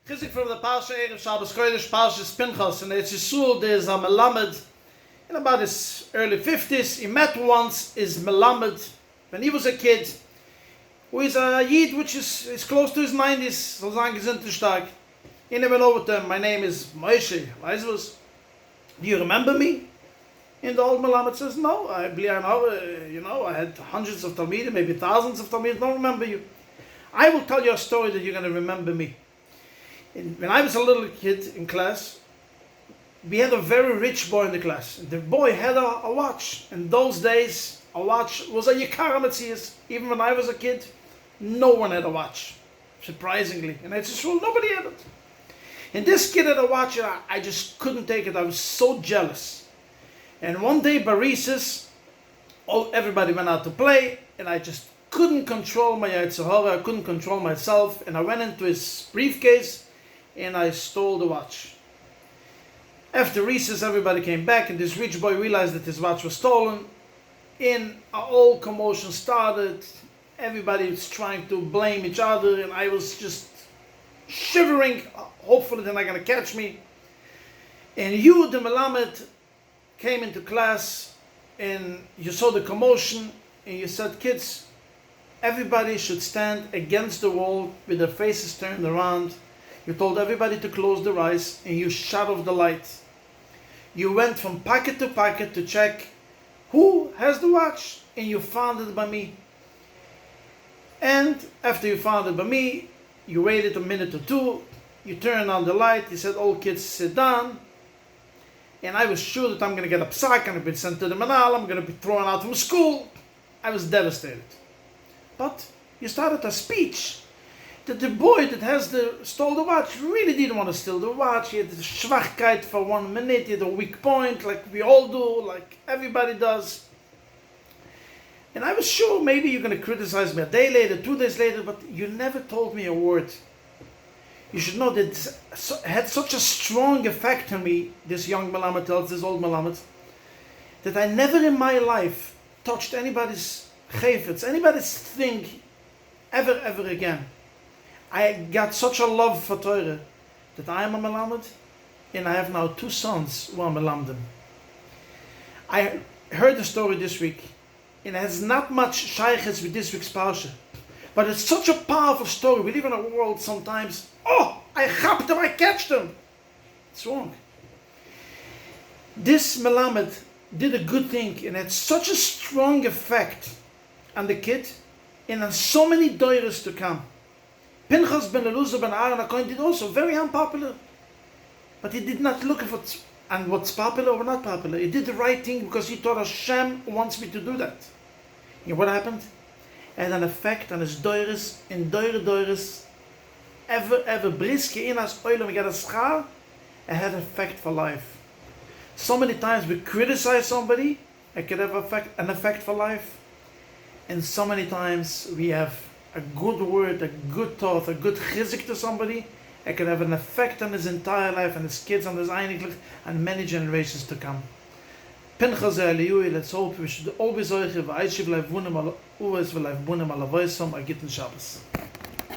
חיזוק from the Pasta Erev Shabbos Kodesh, Pashas Pנחas, and it's Yisrael. There's a MELAMED in about his early 50s. He met once his MELAMED when he was a kid, who is a Yid which is close to his 90s, so sagen gesund stark. He went over to him, my name is Moshe, do you remember me? And the old MELAMED says, no, I believe I know, I had hundreds of Talmidim, maybe thousands of Talmidim, don't remember you. I will tell you a story that you're going to remember me. When I was a little kid in class, we had a very rich boy in the class. The boy had a watch. In those days, a watch was a Yikara Metzias. Even when I was a kid, no one had a watch, surprisingly. And it's just, well, nobody had it. And this kid had a watch, and I just couldn't take it. I was so jealous. And one day, Barisis, everybody went out to play, and I just couldn't control my Yetzer Hara. I couldn't control myself, and I went into his briefcase, and I stole the watch. After recess, everybody came back, and this rich boy realized that his watch was stolen. And a whole commotion started. Everybody was trying to blame each other, and I was just shivering. Hopefully they're not going to catch me. And you, the MELAMED, came into class, and you saw the commotion, and you said, kids, everybody should stand against the wall with their faces turned around. You told everybody to close their eyes, and you shut off the light. You went from pocket to pocket to check who has the watch, and you found it by me. And after you found it by me, you waited a minute or two, you turned on the light, you said, all kids sit down. And I was sure that I'm going to get a psak, I'm going to be sent to the manal, I'm going to be thrown out from school. I was devastated. But you started a speech that the boy that stole the watch really didn't want to steal the watch. He had the schwachkeit for 1 minute, he had a weak point, like we all do, like everybody does. And I was sure maybe you're going to criticize me a day later, 2 days later, but you never told me a word. You should know that it had such a strong effect on me, this young MELAMED tells, this old MELAMED, that I never in my life touched anybody's chayfetz, anybody's thing, ever again. I got such a love for Torah that I am a MELAMED, and I have now 2 sons who are MELAMEDim. I heard the story this week, and it has not much shayches with this week's Prsha, but it's such a powerful story. We live in a world sometimes, I chapped them, I catched them. It's wrong. This MELAMED did a good thing, and had such a strong effect on the kid, and on so many doiros to come. Pנחas ben Eluzah ben Aaron HaKohen did also very unpopular, but he did not look at what's popular or not popular. He did the right thing because he thought Hashem wants me to do that. And what happened? It had an effect on his doiros, in doiros, ever briske in as oilem get a schar. It had an effect for life. So many times we criticize somebody, it could have an effect for life, and so many times we have a good word, a good thought, a good חיזוק to somebody, it can have an effect on his entire life and his kids and his einiglich and many generations to come. Pנחas Eliyahu, let's hope we should always oiche v'aishiv leif wunem al uves v'leif bunem al avoisom a gitten Shabbos.